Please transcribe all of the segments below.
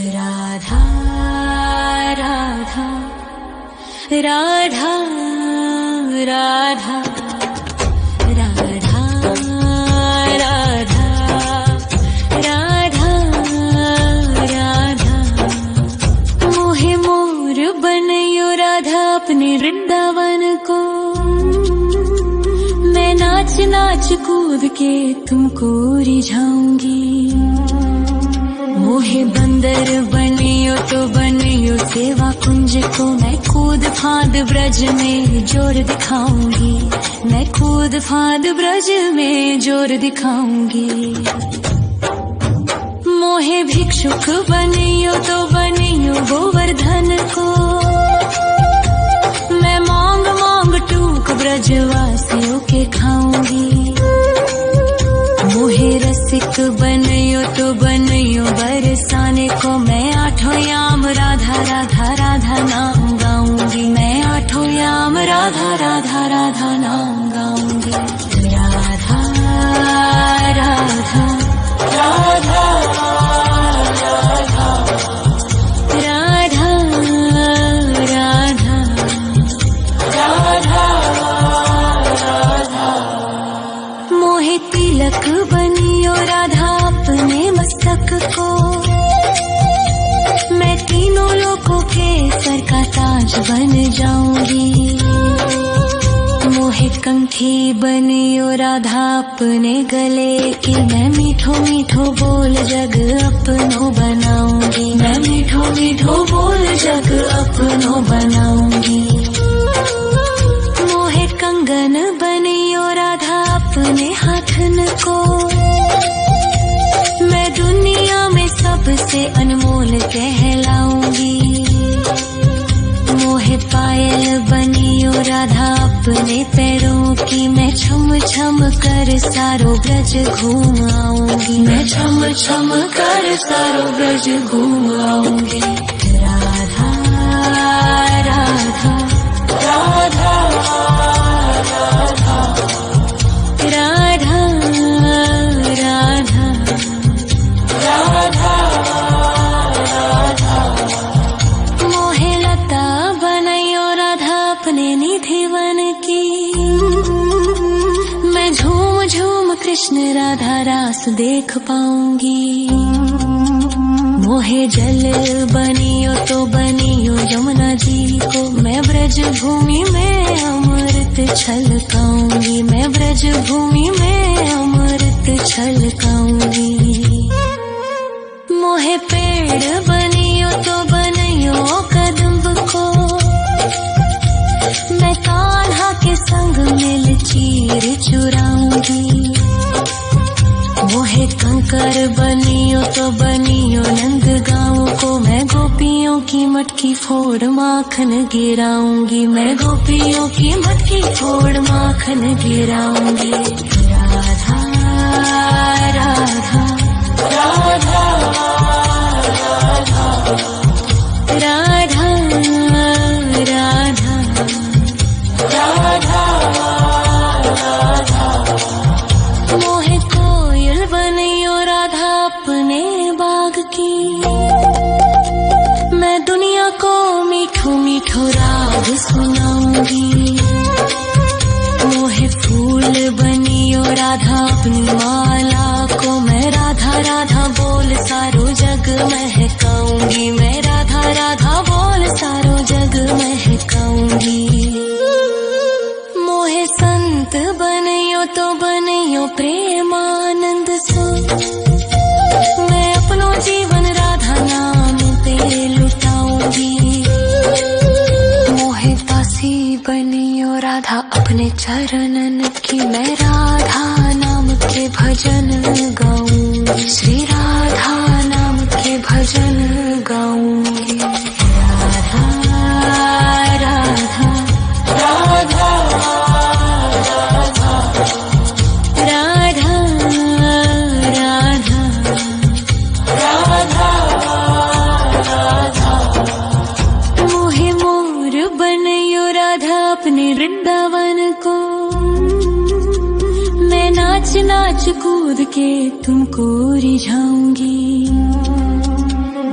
राधा राधा राधा राधा राधा राधा राधा राधा मोहे मोर बनयो राधा अपने वृंदावन को। मैं नाच नाच कूद के तुमको रिझाऊंगी। मोहे बंदर बनियो तो बनियो सेवा कुंज को। मैं कूद फांद ब्रज में जोर दिखाऊंगी। मैं कूद फांद ब्रज में जोर दिखाऊंगी। मोहे भिक्षुक बनियो तो बनियो गोवर्धन को। मैं मांग मांग टूक ब्रजवासियों के खाऊंगी। मोहे रसिक बनियो तो बनियो बरसाने को। मैं आठों याम राधा राधा राधा नाम गाऊंगी। मैं आठों याम राधा राधा राधा नाम गाऊंगी। राधा राधा राधा राधा राधा राधा राधा मोहे तिलक बनियो राधा अपने मस्तक को। मैं तीनों लोगों के सर का ताज बन जाऊंगी। मोहे कंठी बनियो राधा अपने गले की। मैं मीठो मीठो बोल जग अपनो बनाऊंगी। मैं मीठो मीठो बोल जग अपनो बनाऊंगी। मोहे कंगन बनियो राधा अपने हाथन को। मैं दुनिया में सबसे अनमोल कहलाऊंगी। मोहे पायल बनियो राधा अपने पैरों की। मैं छम छम कर सारो ब्रज घूम आऊंगी। मैं छम छम कर सारो ब्रज घूम आऊंगी। राधा राधा राधा राधा राधा राधा राधा मोहे लता बनयो राधा अपने निधि वन की। मैं झूम झूम कृष्ण राधा रास देख पाऊंगी। मोहे जल बनियो तो बनियो यमुना जी को। मैं ब्रज भूमि में अमृत छलकाऊंगी। मैं ब्रज भूमि में अमृत छलकाऊंगी। मोहे पेड़ बनियो तो बनियो कदम्ब को। मैं कान्हा के संग मिल चीर चुराऊंगी। मोहे कंकर बनियो तो बनियो नंद गाँव को। मैं गोपियों की मटकी फोड़ माखन गिराऊंगी। मैं गोपियों की मटकी फोड़ माखन गिराऊंगी। राधा राधा राधा राधा राधा राधा राधा मोहे कोयल बनियो राधा अपने बाग की। मैं दुनिया को मीठो मीठो राग सुनाऊंगी। मोहे फूल बनियो राधा अपनी माला को। मैं राधा राधा बोल सारो जग महकाऊंगी। मैं राधा राधा बोल सारो जग महकाऊंगी। मोहे संत बनियो तो बनियो प्रेमानंद सो। मैं अपनो जीवन राधा नाम पे लुटाऊंगी। मोहे दासी बनियो राधा अपने चरणन की। मैं राधा नाम के भजन गाऊंगी। श्री राधा नाम के भजन गाऊंगी। राधा राधा राधा राधा राधा राधा राधा मोहे मोर बनयो राधा अपने वृंदावन को। मैं नाच नाच कूद के तुमको रिझाऊंगी।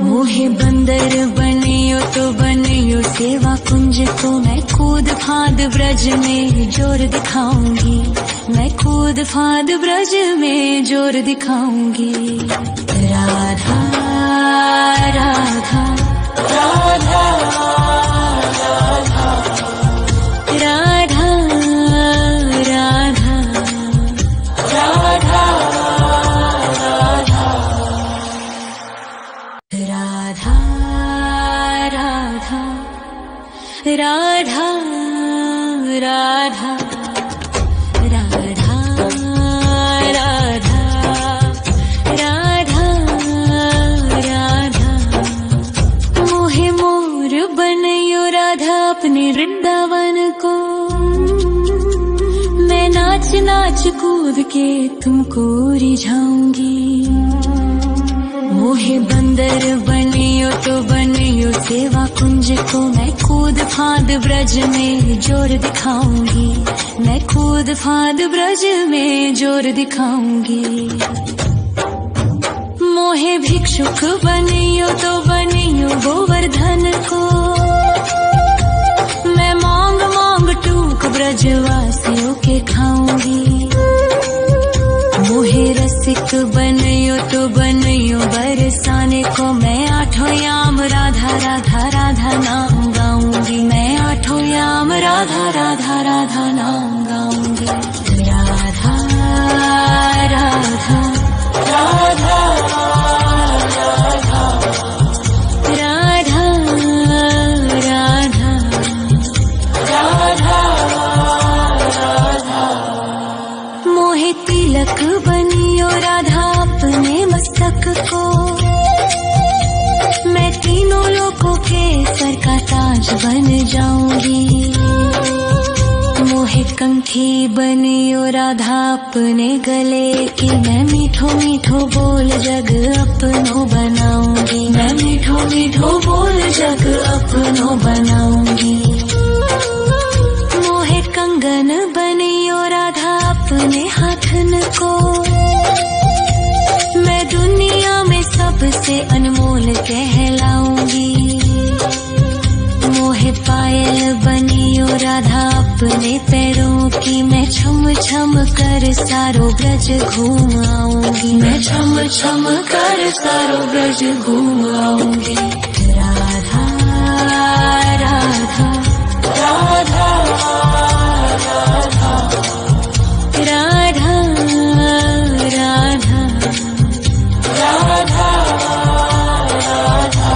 मोहे मोहे बंदर बनियो तो बनियो सेवा कुंज को मैं कूद फाद ब्रज में जोर दिखाऊंगी, मैं कूद फाद ब्रज में जोर दिखाऊंगी। राधा राधा राधा राधा राधा राधा राधा राधा राधा राधा राधा राधा राधा राधा राधा मोहे मोर बनयो राधा अपने वृंदावन को, मैं नाच नाच कूद के तुमको रिझाऊंगी। मोहे बंदर बनियो तो बनियो सेवा कुंज को मैं कूद फाद ब्रज में जोर दिखाऊंगी, मैं कूद फाद ब्रज में जोर दिखाऊंगी। मोहे भिक्षुक बनियो तो बनियो गोवर्धन को, मैं मांग मांग टूक ब्रजवासियों के खाऊंगी। मोहे रसिक बनियो तो बनियो बरसाने को, मैं आठों याम राधा राधा राधा नाम गाऊंगी, मैं आठों याम राधा राधा राधा नाम गाऊंगी। राधा राधा राधा राधा राधा राधा राधा राधा मोहे तिलक बनियो राधा अपने मस्तक को, मैं तीनों लोगों के सर का ताज बन जाऊंगी। मोहे कंठी बनियो राधा अपने गले की, मैं मीठो मीठो बोल जग अपनो बनाऊंगी, मैं मीठो मीठो बोल जग अपनो बनाऊंगी। मोहे कंगन बनियो राधा अपने हाथन को, मैं दुनिया में सबसे अनमोल कहलाऊंगी। मोहे पायल बनियो राधा अपने पैरों की, मैं छम छम कर सारो ब्रज घूम आऊंगी, मैं छम छम कर सारो ब्रज घूम आऊंगी। राधा राधा राधा राधा राधा राधा राधा राधा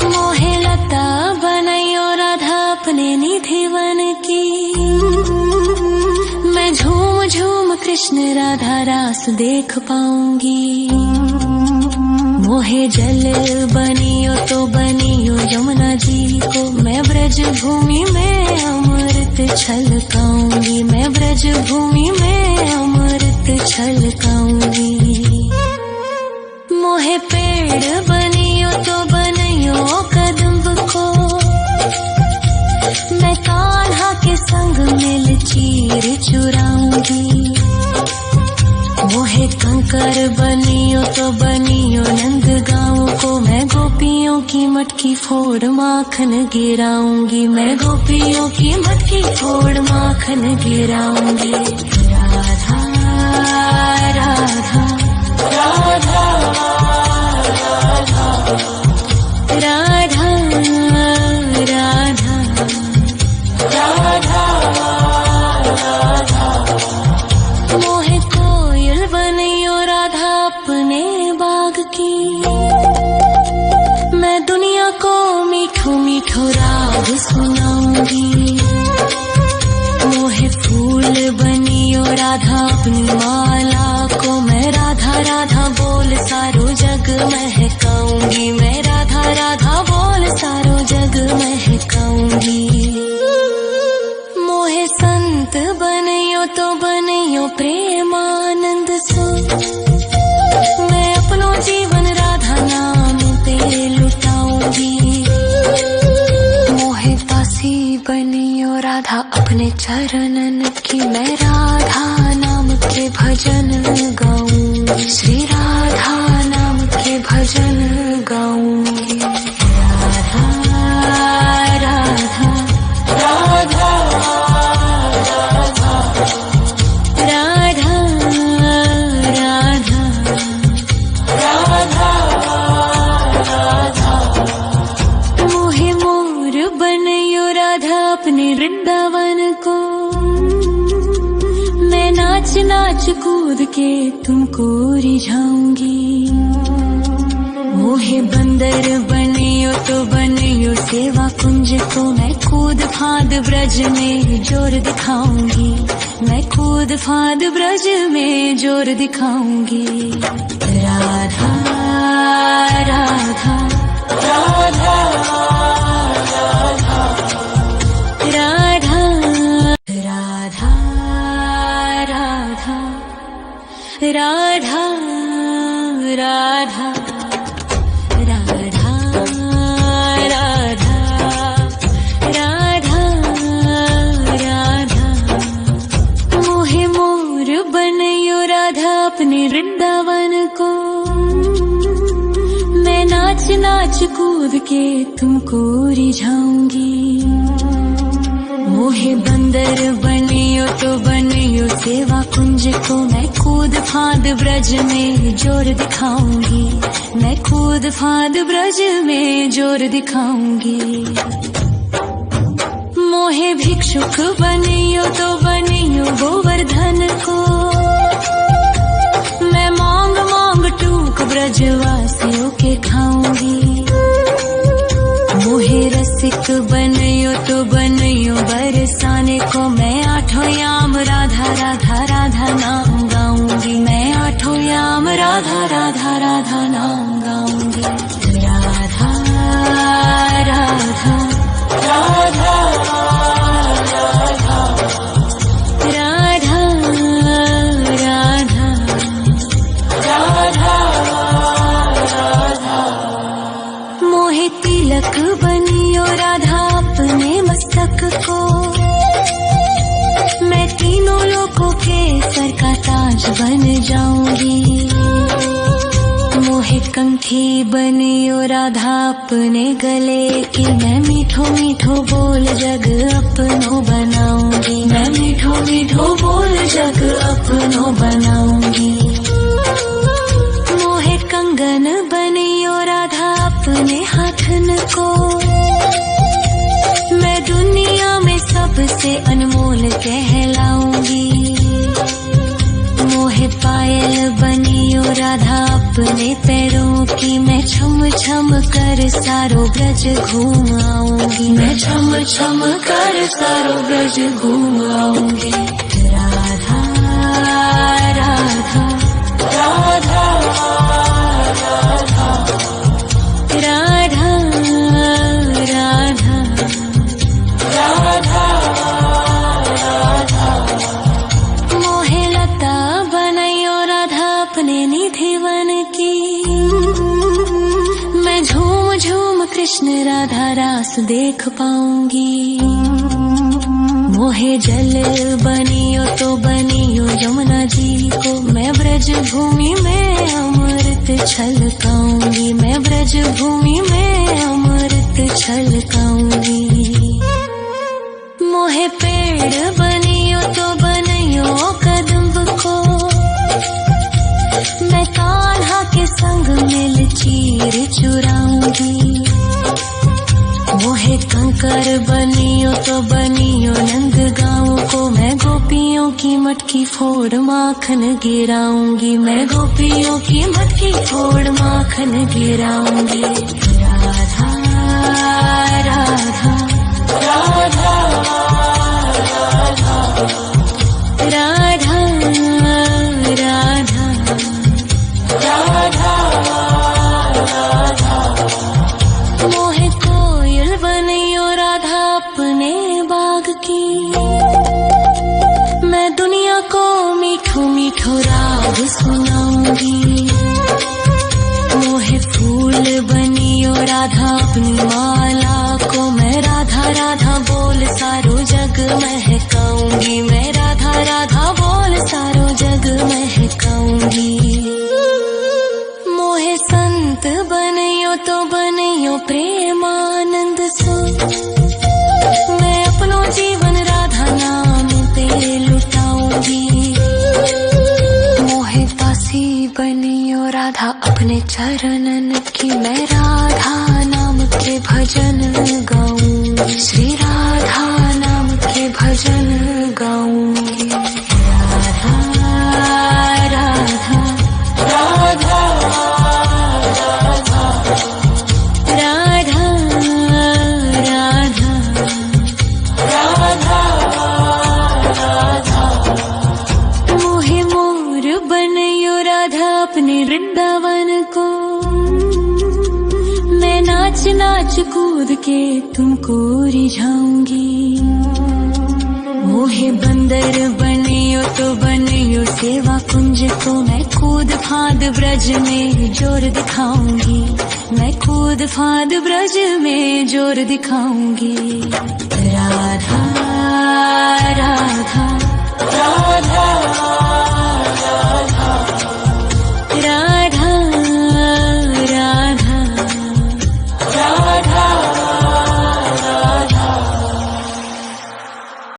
मोहे लता बनयो राधा अपने निधिवन की, मैं झूम झूम कृष्ण राधा रास देख पाऊंगी। मोहे जल बनियो तो बनियो यमुना जी को, मैं ब्रज भूमि में अमृत छलकाऊंगी, मैं ब्रज भूमि में अमृत छलकाऊंगी। मोहे पेड़ बनियो तो बनियो कदम्ब को, मैं कान्हा के संग मिल चीर चुराऊंगी। मोहे कंकर बनियो तो बनियो नंद गाँव को, मैं गोपियों की मटकी फोड़ माखन गिराऊंगी, मैं गोपियों की मटकी फोड़ माखन गिराऊंगी। राधा राधा राधा राधा राधा राधा राधा मोहे कोयल बनियो राधा अपने बाग की, मैं दुनिया को मीठो मीठो राग सुनाऊंगी। मोहे फूल बनियो राधा अपनी माला को, मैं राधा राधा बोल सारो जग महकाऊंगी, मैं राधा राधा बोल सारो जग महकाऊंगी। मोहे संत बनियो तो बनियो प्रेमानंद सो, मैं अपनो जीवन राधा नाम पे लुटाऊंगी। मोहे दासी बनियो राधा अपने चरणन की, मैं राधा नाम के भजन गाऊं, श्री राधा नाम के भजन गाऊं। नाच कूद के तुमको रिझाऊंगी। मोहे बंदर बनियो तो बनियो सेवा कुंज को, मैं कूद फांद ब्रज में जोर दिखाऊंगी। मैं कूद फांद ब्रज में जोर दिखाऊंगी। राधा राधा राधा राधा राधा राधा राधा राधा राधा राधा राधा राधा। मोहे मोर बनयो राधा अपने वृंदावन को, मैं नाच नाच कूद के तुमको रिझाऊंगी। मोहे बंदर बनियो तो बनियो सेवा कुंज को, मैं कूद फांद ब्रज में जोर दिखाऊंगी। मैं कूद फांद ब्रज में जोर दिखाऊंगी। मोहे भिक्षुक बनियो तो बनियो गोवर्धन को, मैं मांग मांग टूक ब्रजवासियों के खाऊंगी। मोहे रसिक बनियो तो बनियो बरसाने को, मैं आठों याम राधा राधा राधा नाम गाऊंगी। मैं आठों याम राधा राधा राधा नाम गाऊंगी। राधा राधा राधा राधा राधा राधा राधा। मोहे तिलक बनियो राधा अपने मस्तक को, मैं तीनों लोगों के सर का ताज बन जाऊंगी। मोहे कंठी बनियो राधा अपने गले की, मैं मीठो मीठो बोल जग अपनो बनाऊंगी। मैं मीठो मीठो बोल जग अपनो बनाऊंगी। मोहे कंगन बनियो राधा अपने हाथन को, मैं दुनिया में सबसे अनमोल कहलाऊंगी। मोहे पायल बनियो राधा अपने पैरों की, मैं छम छम कर सारो ब्रज घूम आऊंगी। मैं छम छम कर सारो ब्रज घूम आऊंगी। राधा राधा राधा राधा राधा राधा राधा राधा। मोहे लता बनयो राधा अपने निधिवन की, मैं झूम झूम कृष्ण राधा रास देख पाऊंगी। मोहे जल बनियो तो बनियो यमुना जी को, मैं ब्रज भूमि में अमृत छलकाऊंगी। मैं ब्रज भूमि में अमृत छलकाऊंगी। मोहे पेड़ बनियो तो बनियो कदम्ब को, मैं कान्हा के संग मिल चीर चुराऊंगी। मोहे कंकर बनियो तो बनियो नंद गाँव को, मैं गोपियों की मटकी फोड़ माखन गिराऊंगी। मैं गोपियों की मटकी फोड़ माखन गिराऊंगी। राधा राधा राधा राधा राधा राधा राधा। मोहे कोयल बनियो राधा अपने बाग की, मैं दुनिया को मीठो मीठो राग सुनाऊंगी। मोहे फूल बनियो राधा अपनी माला को, मैं राधा राधा बोल सारो जग महकाऊंगी। मैं राधा राधा बोल सारो जग महकाऊंगी। मोहे संत बनियो तो बनियो प्रेमानंद सो, मैं अपनो जीवन राधा नाम पे लुटाऊंगी। मोहे दासी बनियो राधा अपने चरणन की, मैं राधा नाम के भजन गाऊंगी। श्री राधा नाम के भजन गाऊंगी। राधा नाच नाच कूद के तुमको रिझाऊंगी। मोहे बंदर बनियो तो बनियो सेवा कुंज को, मैं कूद फांद ब्रज में जोर दिखाऊंगी। मैं कूद फांद ब्रज में जोर दिखाऊंगी। राधा